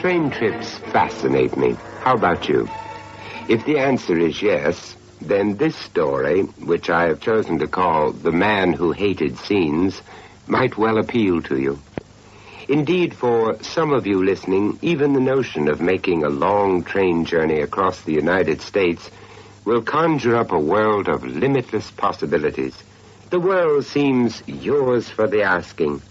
Train trips fascinate me. How about you? If the answer is yes, then this story, which I have chosen to call The Man Who Hated Scenes, might well appeal to you. Indeed, for some of you listening, even the notion of making a long train journey across the United States will conjure up a world of limitless possibilities. The world seems yours for the asking.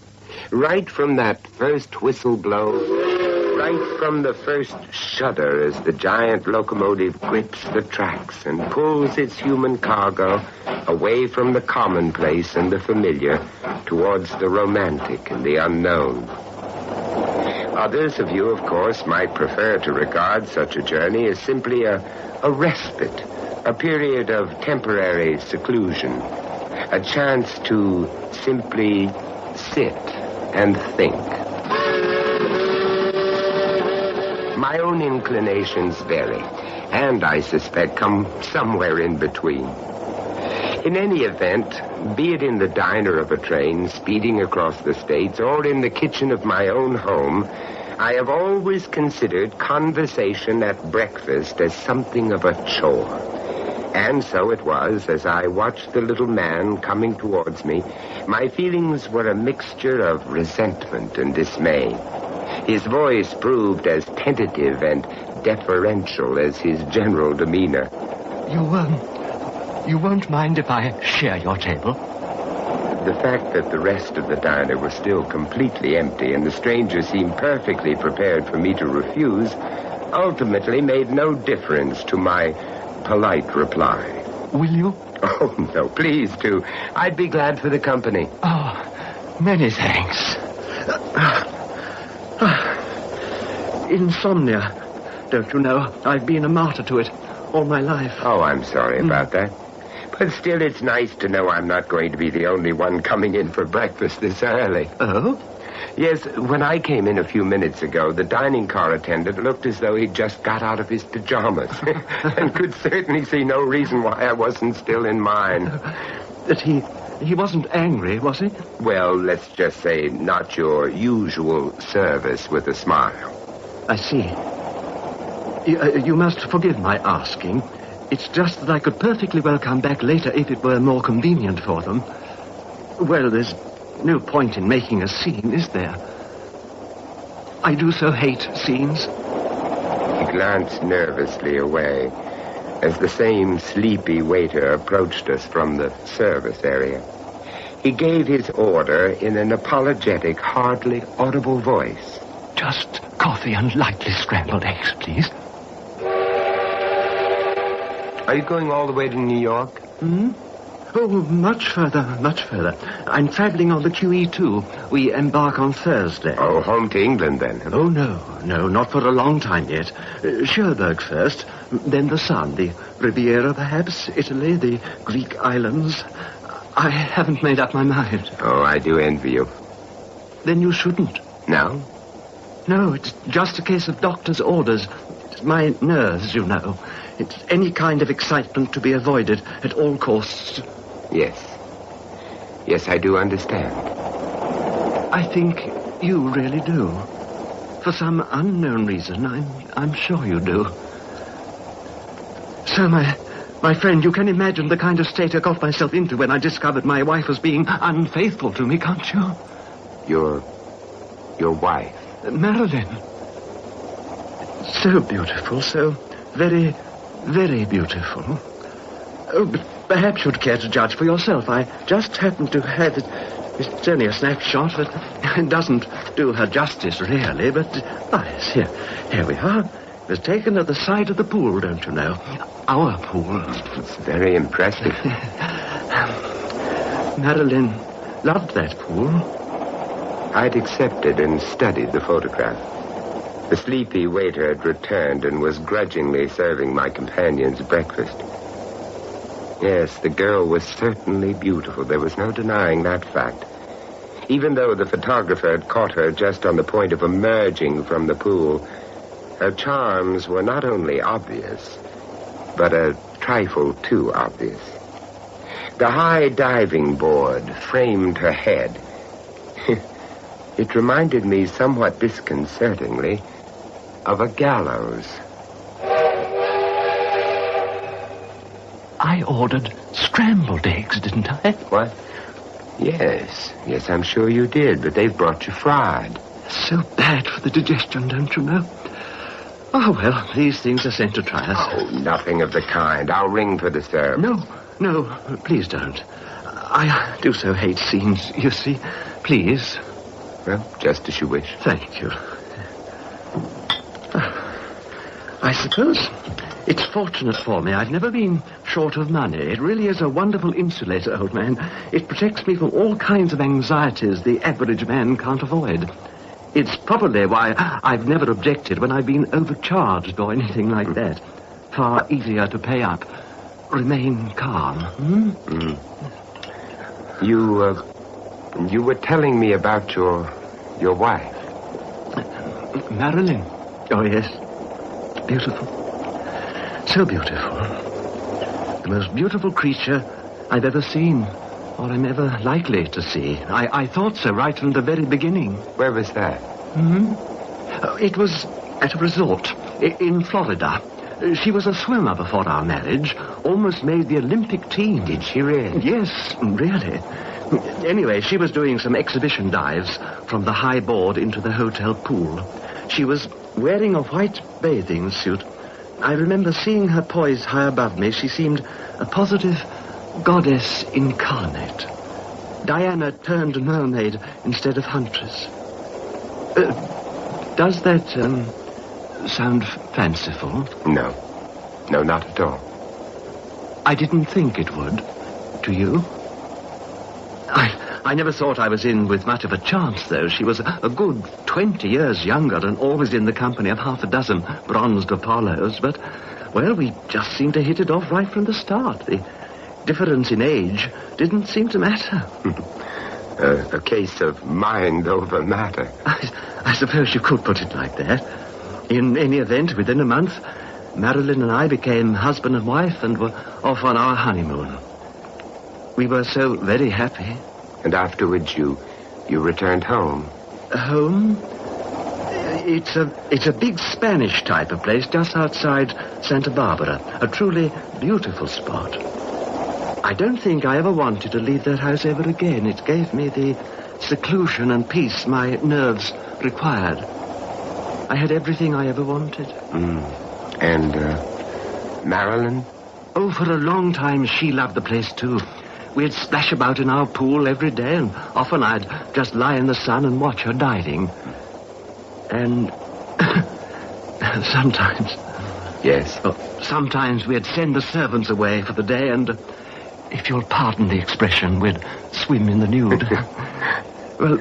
Right from that first whistle blow, right from the first shudder as the giant locomotive grips the tracks and pulls its human cargo away from the commonplace and the familiar towards the romantic and the unknown. Others of you, of course, might prefer to regard such a journey as simply a respite, a period of temporary seclusion, a chance to simply sit and think. My own inclinations vary, and I suspect come somewhere in between. In any event, be it in the diner of a train speeding across the states or in the kitchen of my own home, I have always considered conversation at breakfast as something of a chore. And so it was, as I watched the little man coming towards me, my feelings were a mixture of resentment and dismay. His voice proved as tentative and deferential as his general demeanor. You won't mind if I share your table? The fact that the rest of the diner was still completely empty and the stranger seemed perfectly prepared for me to refuse ultimately made no difference to my polite reply. Will you? Oh, no, please do. I'd be glad for the company. Oh, many thanks. Insomnia. Don't you know? I've been a martyr to it all my life. Oh, I'm sorry about that. But still, it's nice to know I'm not going to be the only one coming in for breakfast this early. Oh? Yes, when I came in a few minutes ago, the dining car attendant looked as though he'd just got out of his pajamas and could certainly see no reason why I wasn't still in mine. That he wasn't angry, was he? Well, let's just say not your usual service with a smile. I see. You must forgive my asking. It's just that I could perfectly well come back later if it were more convenient for them. Well, there's no point in making a scene, is there? I do so hate scenes. He glanced nervously away as the same sleepy waiter approached us from the service area. He gave his order in an apologetic, hardly audible voice. Just coffee and lightly scrambled eggs, please. Are you going all the way to New York? Oh, much further, much further. I'm traveling on the QE2. We embark on Thursday. Oh, home to England, then? Oh, no, not for a long time yet. Cherbourg first, then the Sun, the Riviera, perhaps, Italy, the Greek islands. I haven't made up my mind. Oh, I do envy you. Then you shouldn't. No? No, it's just a case of doctor's orders. It's my nerves, you know. It's any kind of excitement to be avoided at all costs. Yes, I do understand. I think you really do. For some unknown reason, I'm sure you do. So, my friend, you can imagine the kind of state I got myself into when I discovered my wife was being unfaithful to me, can't you? Your wife? Marilyn. So beautiful, so very, very beautiful. Oh, but perhaps you'd care to judge for yourself. I just happen to have it. It's only a snapshot, but it doesn't do her justice, really. But, yes, here we are. It was taken at the side of the pool, don't you know? Our pool. It's very impressive. Marilyn loved that pool. I'd accepted and studied the photograph. The sleepy waiter had returned and was grudgingly serving my companion's breakfast. Yes, the girl was certainly beautiful. There was no denying that fact. Even though the photographer had caught her just on the point of emerging from the pool, her charms were not only obvious, but a trifle too obvious. The high diving board framed her head. It reminded me somewhat disconcertingly of a gallows. I ordered scrambled eggs, didn't I? What? Yes, I'm sure you did, but they've brought you fried. So bad for the digestion, don't you know? Oh, well, these things are sent to try us. Oh, nothing of the kind. I'll ring for the serve. No, please don't. I do so hate scenes, you see. Please. Well, just as you wish. Thank you. I suppose it's fortunate for me I've never been short of money. It really is a wonderful insulator, old man. It protects me from all kinds of anxieties the average man can't avoid. It's probably why I've never objected when I've been overcharged or anything like that. Far easier to pay up. Remain calm. You were telling me about your wife. Marilyn. Oh, yes. Beautiful. So beautiful. The most beautiful creature I've ever seen, or I'm ever likely to see. I thought so right from the very beginning. Where was that? It was at a resort in Florida. She was a swimmer before our marriage, almost made the Olympic team. Did she really? Yes, really. Anyway, she was doing some exhibition dives from the high board into the hotel pool. She was wearing a white bathing suit. I remember seeing her poised high above me. She seemed a positive goddess incarnate. Diana turned mermaid instead of huntress. Does that sound fanciful? No, not at all. I didn't think it would. Do you? I never thought I was in with much of a chance, though. She was a good 20 years younger and always in the company of half a dozen bronzed Apollos. But, well, we just seemed to hit it off right from the start. The difference in age didn't seem to matter. A case of mind over matter. I suppose you could put it like that. In any event, within a month, Marilyn and I became husband and wife and were off on our honeymoon. We were so very happy. And afterwards you returned home? Home? It's a big Spanish type of place just outside Santa Barbara. A truly beautiful spot. I don't think I ever wanted to leave that house ever again. It gave me the seclusion and peace my nerves required. I had everything I ever wanted. And, Marilyn? Oh, for a long time she loved the place, too. We'd splash about in our pool every day, and often I'd just lie in the sun and watch her diving. And sometimes... Yes? Sometimes we'd send the servants away for the day, and, if you'll pardon the expression, we'd swim in the nude. Well,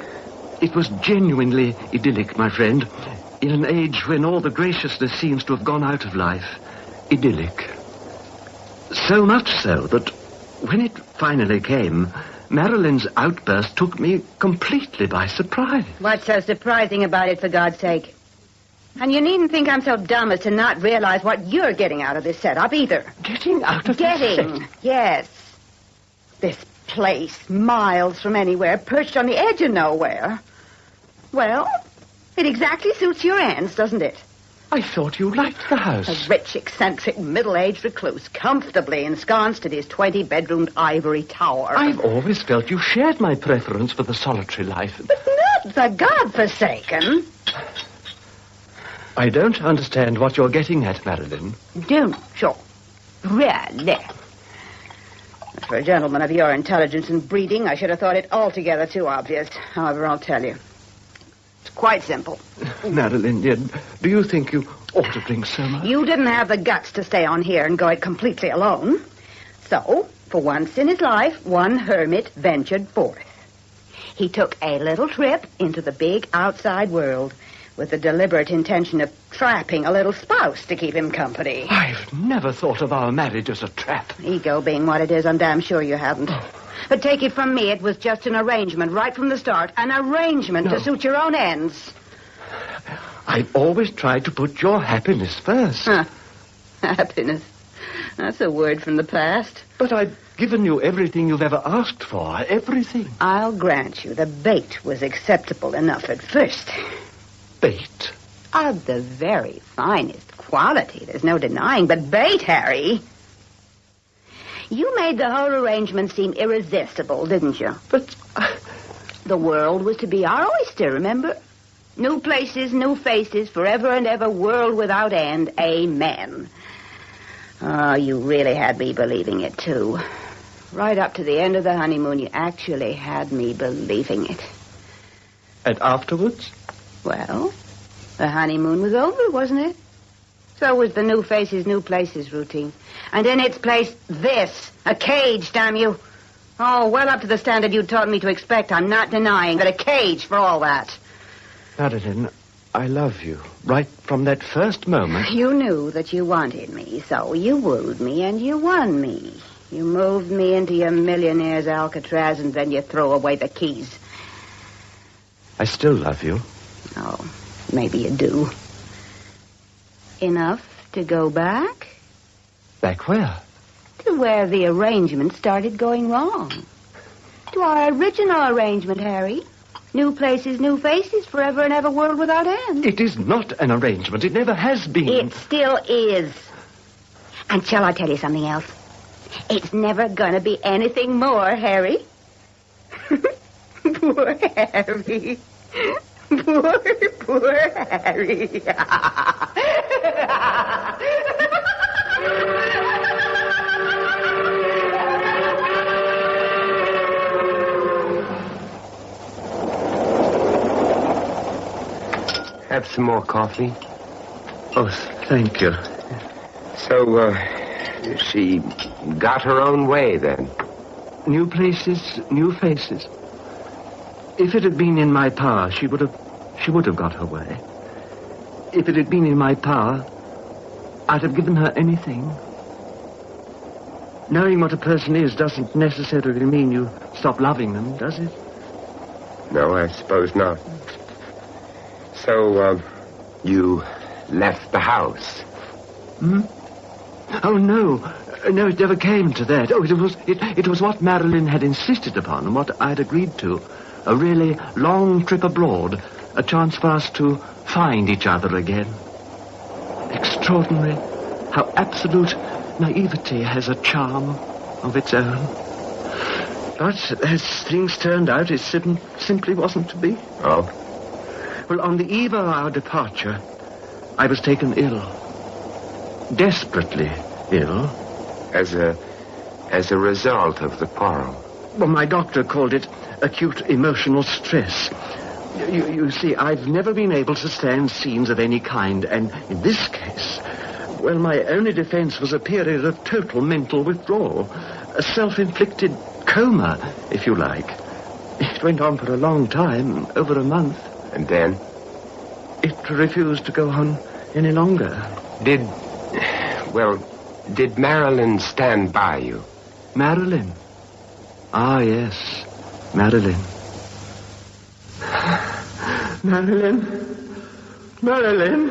it was genuinely idyllic, my friend. In an age when all the graciousness seems to have gone out of life. Idyllic. So much so that when it finally came, Marilyn's outburst took me completely by surprise. What's so surprising about it, for God's sake? And you needn't think I'm so dumb as to not realize what you're getting out of this setup, either. Getting out of this set? Yes. This place, miles from anywhere, perched on the edge of nowhere. Well, it exactly suits your ends, doesn't it? I thought you liked the house. A rich, eccentric, middle-aged recluse, comfortably ensconced in his 20-bedroomed ivory tower. I've always felt you shared my preference for the solitary life. But not the godforsaken. I don't understand what you're getting at, Marilyn. Don't you? Really? For a gentleman of your intelligence and breeding, I should have thought it altogether too obvious. However, I'll tell you. It's quite simple. Marilyn, dear, do you think you ought to drink so much? You didn't have the guts to stay on here and go it completely alone. So, for once in his life, one hermit ventured forth. He took a little trip into the big outside world with the deliberate intention of trapping a little spouse to keep him company. I've never thought of our marriage as a trap. Ego being what it is, I'm damn sure you haven't. But take it from me, it was just an arrangement right from the start. An arrangement to suit your own ends. I've always tried to put your happiness first. Happiness. That's a word from the past. But I've given you everything you've ever asked for. Everything. I'll grant you the bait was acceptable enough at first. Bait? Of the very finest quality, there's no denying, but bait, Harry. You made the whole arrangement seem irresistible, didn't you? But the world was to be our oyster, remember? New places, new faces, forever and ever, world without end. Amen. Oh, you really had me believing it, too. Right up to the end of the honeymoon, you actually had me believing it. And afterwards? Well, the honeymoon was over, wasn't it? So was the new faces, new places routine. And in its place, this. A cage, damn you. Oh, well up to the standard you taught me to expect. I'm not denying, but a cage for all that. Madeline, I love you. Right from that first moment. You knew that you wanted me, so you wooed me and you won me. You moved me into your millionaire's Alcatraz and then you throw away the keys. I still love you. Oh, maybe you do. Enough to go back? Back where? To where the arrangement started going wrong. To our original arrangement, Harry. New places, new faces, forever and ever, world without end. It is not an arrangement. It never has been. It still is. And shall I tell you something else? It's never gonna be anything more, Harry. Poor Harry. Poor Harry. Have some more coffee? Oh, thank you. So, she got her own way, then? New places, new faces. If it had been in my power, she would have got her way. If it had been in my power, I'd have given her anything. Knowing what a person is doesn't necessarily mean you stop loving them, does it? No, I suppose not. So, you left the house? Hmm? Oh, no. No, it never came to that. Oh, it was what Marilyn had insisted upon and what I'd agreed to. A really long trip abroad. A chance for us to find each other again. Extraordinary how absolute naivety has a charm of its own. But as things turned out, it simply wasn't to be. Oh? Well, on the eve of our departure, I was taken ill. Desperately ill. As a result of the quarrel? Well, my doctor called it acute emotional stress. You see, I've never been able to stand scenes of any kind, and in this case, well, my only defense was a period of total mental withdrawal. A self-inflicted coma, if you like. It went on for a long time, over a month. And then? It refused to go on any longer. Did Marilyn stand by you? Marilyn? Ah, yes, Marilyn. Marilyn? Marilyn?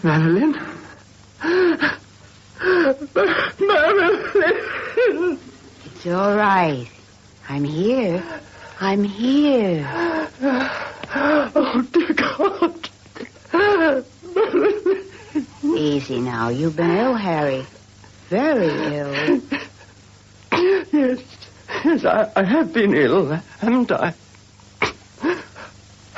Marilyn? Marilyn? It's all right. I'm here. I'm here. Oh, dear God. Easy now. You've been ill, Harry. Very ill. Yes, I have been ill, haven't I?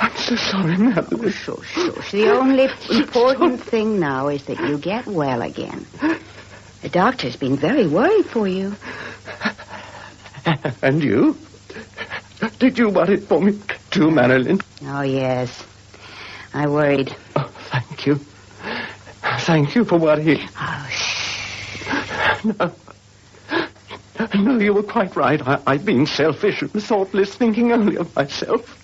I'm so sorry, Madeline. Shush. The only important thing now is that you get well again. The doctor's been very worried for you. And you? Did you worry for me too, Marilyn? Oh, yes. I worried. Oh, thank you. Thank you for worrying. Oh, shh. No, you were quite right. I've been selfish and thoughtless, thinking only of myself.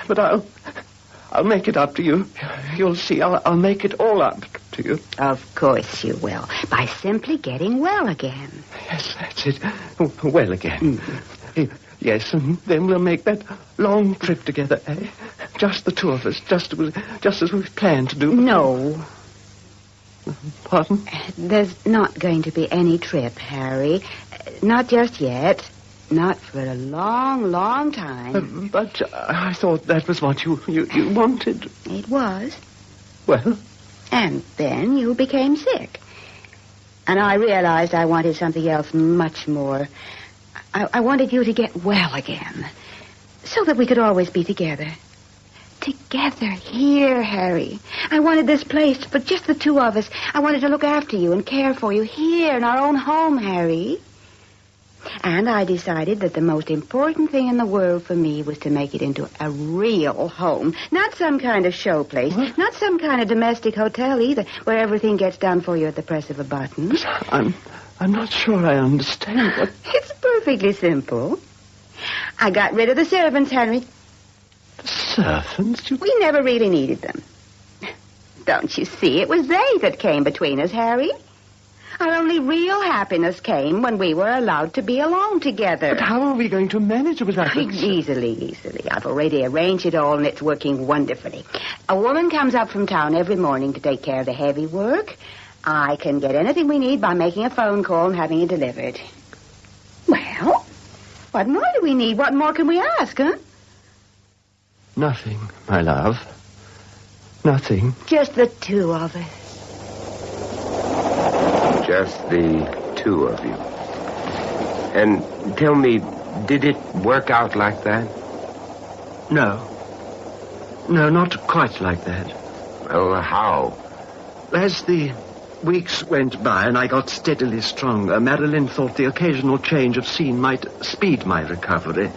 But I'll make it up to you. You'll see, I'll make it all up to you. Of course you will. By simply getting well again. Yes, that's it. Well again. Yes, and then we'll make that long trip together, eh? Just the two of us, just as we've planned to do. No. Pardon? There's not going to be any trip, Harry. Not just yet. Not for a long, long time. But I thought that was what you wanted. It was. Well? And then you became sick. And I realized I wanted something else much more. I wanted you to get well again. So that we could always be together. Together here, Harry. I wanted this place for just the two of us. I wanted to look after you and care for you here in our own home, Harry. And I decided that the most important thing in the world for me was to make it into a real home. Not some kind of show place. What? Not some kind of domestic hotel either, where everything gets done for you at the press of a button. I'm not sure I understand what... It's perfectly simple. I got rid of the servants, Henry. The servants? We never really needed them. Don't you see? It was they that came between us, Harry. Our only real happiness came when we were allowed to be alone together. But how are we going to manage with that? Easily. I've already arranged it all, and it's working wonderfully. A woman comes up from town every morning to take care of the heavy work. I can get anything we need by making a phone call and having it delivered. Well, what more do we need? What more can we ask, huh? Nothing, my love. Nothing. Just the two of us. Just the two of you. And tell me, did it work out like that? No. No, not quite like that. Well, how? As the weeks went by and I got steadily stronger, Madeline thought the occasional change of scene might speed my recovery.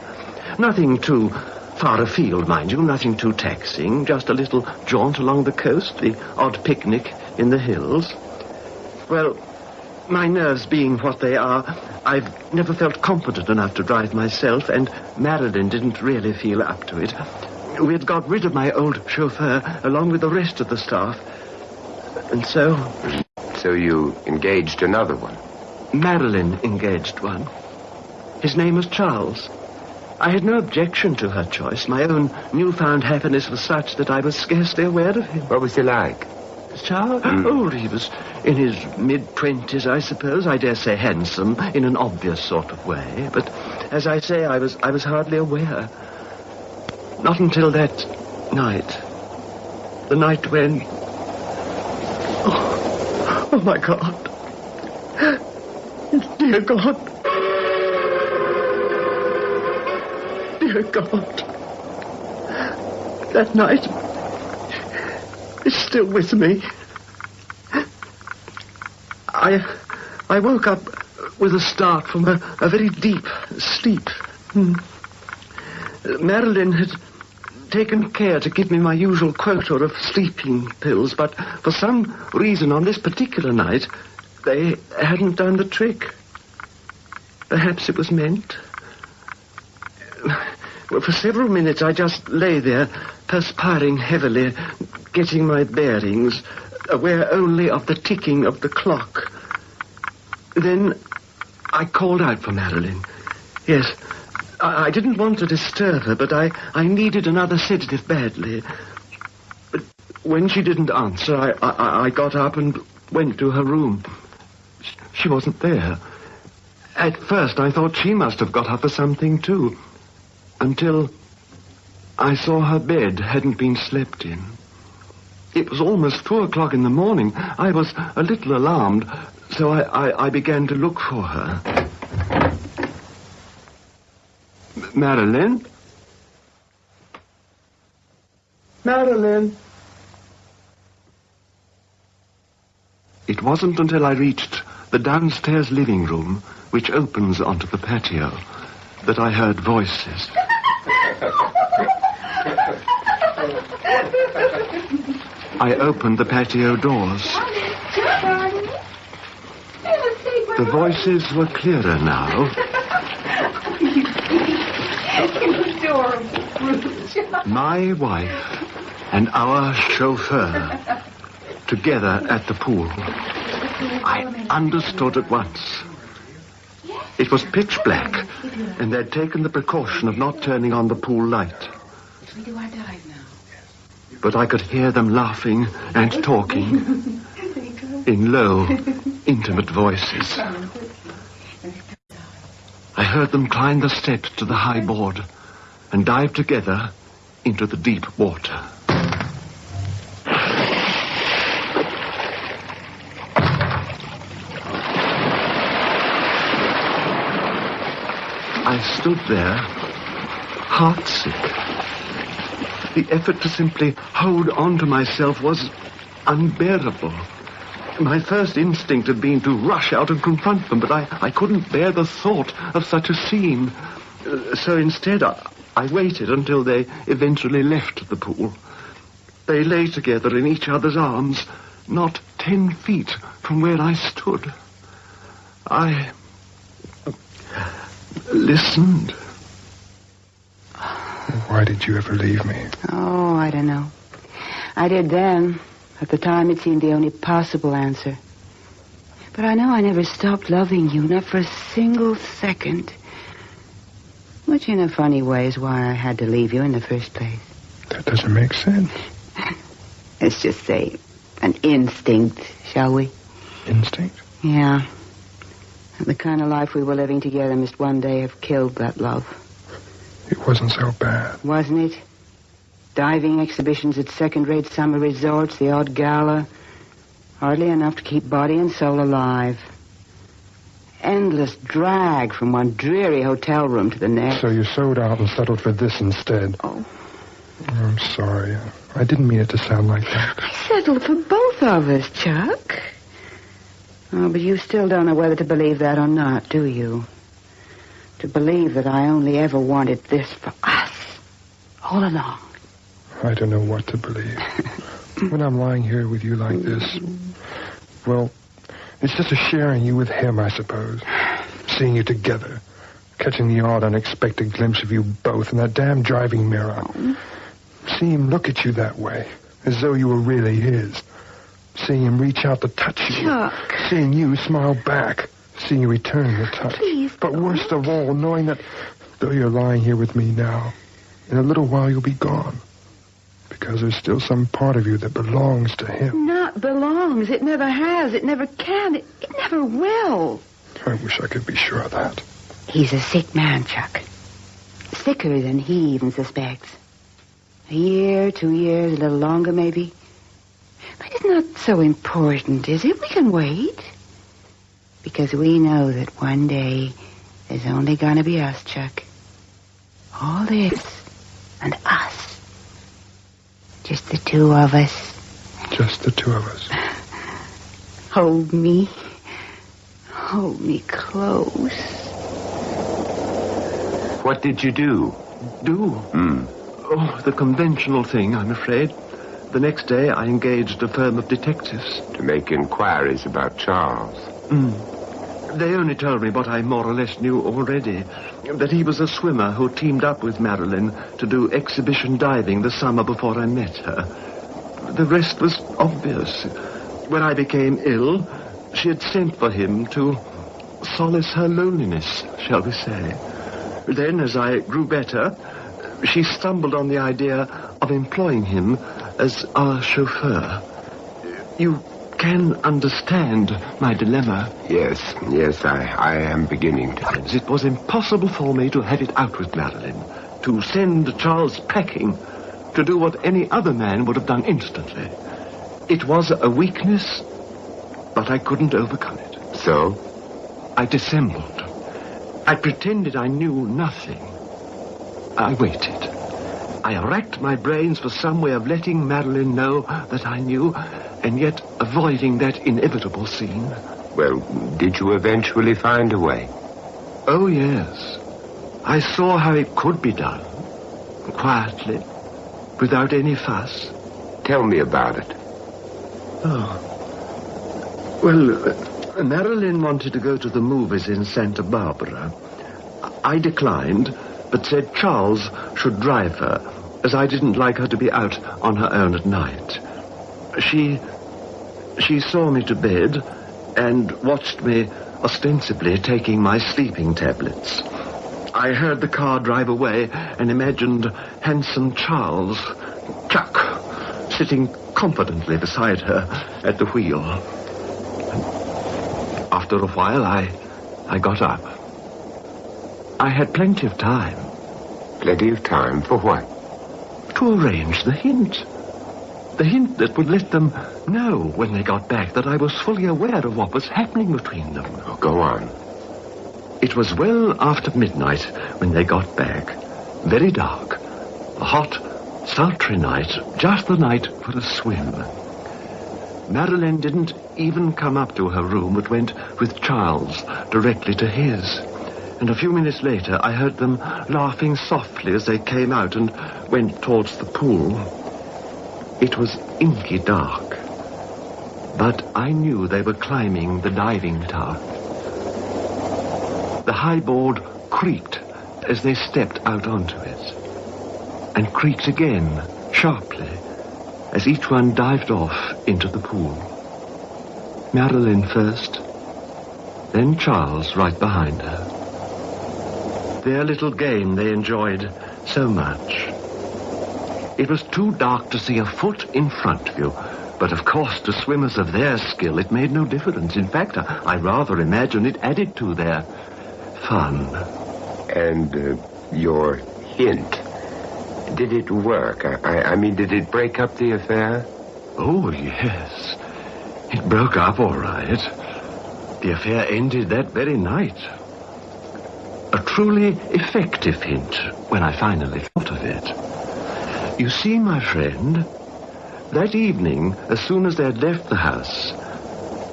Nothing too far afield, mind you, nothing too taxing, just a little jaunt along the coast, the odd picnic in the hills. Well, my nerves being what they are, I've never felt confident enough to drive myself, and Madeline didn't really feel up to it. We had got rid of my old chauffeur along with the rest of the staff, and so... So you engaged another one? Madeline engaged one. His name was Charles. I had no objection to her choice. My own newfound happiness was such that I was scarcely aware of him. What was he like? Charles? Oh, he was in his mid-20s, I suppose. I dare say handsome in an obvious sort of way. But, as I say, I was hardly aware. Not until that night. The night when... Oh, my God. Dear God. Dear God. That night is still with me. I woke up with a start from a very deep sleep. Madeline had taken care to give me my usual quota of sleeping pills, but for some reason on this particular night, they hadn't done the trick. Perhaps it was meant. Well, for several minutes I just lay there, perspiring heavily, getting my bearings, aware only of the ticking of the clock. Then I called out for Madeline. Yes, I didn't want to disturb her, but I needed another sedative badly. But when she didn't answer, I got up and went to her room. She wasn't there. At first, I thought she must have got up for something, too, until I saw her bed hadn't been slept in. It was almost 4 o'clock in the morning. I was a little alarmed, so I began to look for her. Madeline? Madeline? It wasn't until I reached the downstairs living room, which opens onto the patio, that I heard voices. I opened the patio doors. The voices were clearer now. My wife and our chauffeur together at the pool. I understood at once. It was pitch black, and they'd taken the precaution of not turning on the pool light. But I could hear them laughing and talking in low, intimate voices. I heard them climb the steps to the high board and dive together into the deep water. I stood there, heartsick. The effort to simply hold on to myself was unbearable. My first instinct had been to rush out and confront them, but I couldn't bear the thought of such a scene. So instead, I waited until they eventually left the pool. They lay together in each other's arms, not 10 feet from where I stood. I listened. Why did you ever leave me? Oh, I don't know. I did then. At the time, it seemed the only possible answer. But I know I never stopped loving you, not for a single second. Which, in a funny way, is why I had to leave you in the first place. That doesn't make sense. Let's just say an instinct, shall we? Instinct? Yeah. The kind of life we were living together must one day have killed that love. It wasn't so bad. Wasn't it? Diving exhibitions at second-rate summer resorts, the odd gala. Hardly enough to keep body and soul alive. Endless drag from one dreary hotel room to the next. So you sold out and settled for this instead. Oh. I'm sorry. I didn't mean it to sound like that. I settled for both of us, Chuck. Oh, but you still don't know whether to believe that or not, do you? To believe that I only ever wanted this for us. All along. I don't know what to believe. When I'm lying here with you like this, well, it's just a sharing you with him, I suppose. Seeing you together. Catching the odd, unexpected glimpse of you both in that damn driving mirror. Seeing him look at you that way, as though you were really his. Seeing him reach out to touch you. Chuck. Seeing you smile back. Seeing you return the touch. Please But worst of all, knowing that though you're lying here with me now, in a little while you'll be gone. Because there's still some part of you that belongs to him. Not belongs. It never has. It never can. It never will. I wish I could be sure of that. He's a sick man, Chuck. Sicker than he even suspects. A year, 2 years, a little longer maybe. But it's not so important, is it? We can wait. Because we know that one day there's only gonna be us, Chuck. All this and us. Just the two of us. Just the two of us. Hold me. Hold me close. What did you do? Do? Oh, the conventional thing, I'm afraid. The next day, I engaged a firm of detectives. To make inquiries about Charles. They only told me what I more or less knew already. That he was a swimmer who teamed up with Marilyn to do exhibition diving the summer before I met her. The rest was obvious. When I became ill, she had sent for him to solace her loneliness, shall we say. Then, as I grew better, she stumbled on the idea of employing him as our chauffeur. You can understand my dilemma. Yes, I am beginning to. It was impossible for me to have it out with Marilyn, to send Charles packing, to do what any other man would have done instantly. It was a weakness, but I couldn't overcome it. So? I dissembled. I pretended I knew nothing. I waited. I racked my brains for some way of letting Marilyn know that I knew, and yet avoiding that inevitable scene. Well, did you eventually find a way? Oh, yes. I saw how it could be done. Quietly. Without any fuss. Tell me about it. Oh. Well, Marilyn wanted to go to the movies in Santa Barbara. I declined, but said Charles should drive her, as I didn't like her to be out on her own at night. She saw me to bed and watched me ostensibly taking my sleeping tablets. I heard the car drive away and imagined handsome Charles, Chuck, sitting confidently beside her at the wheel. After a while, I got up. I had plenty of time. Plenty of time for what? To arrange the hint. The hint that would let them know when they got back that I was fully aware of what was happening between them. Oh, go on. It was well after midnight when they got back. Very dark. A hot, sultry night, just the night for a swim. Madeline didn't even come up to her room, but went with Charles directly to his. And a few minutes later, I heard them laughing softly as they came out and went towards the pool. It was inky dark, but I knew they were climbing the diving tub. The high board creaked as they stepped out onto it, and creaked again, sharply, as each one dived off into the pool. Madeline first, then Charles right behind her. Their little game they enjoyed so much. It was too dark to see a foot in front of you, but of course to swimmers of their skill it made no difference. In fact, I rather imagine it added to their fun. And your hint, did it work? I mean, did it break up the affair? Oh, yes. It broke up all right. The affair ended that very night. A truly effective hint when I finally thought of it. You see, my friend, that evening, as soon as they had left the house,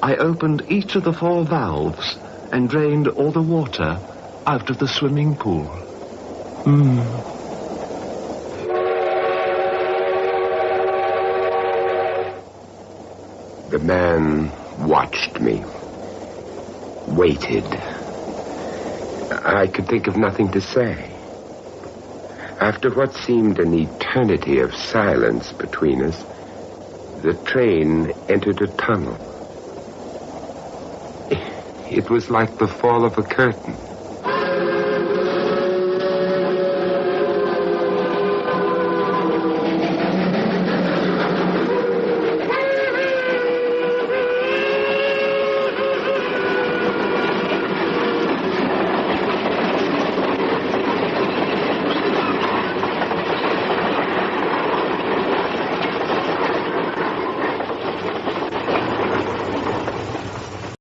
I opened each of the 4 valves and drained all the water out of the swimming pool. The man watched me, waited. I could think of nothing to say. After what seemed an eternity of silence between us, the train entered a tunnel. It was like the fall of a curtain.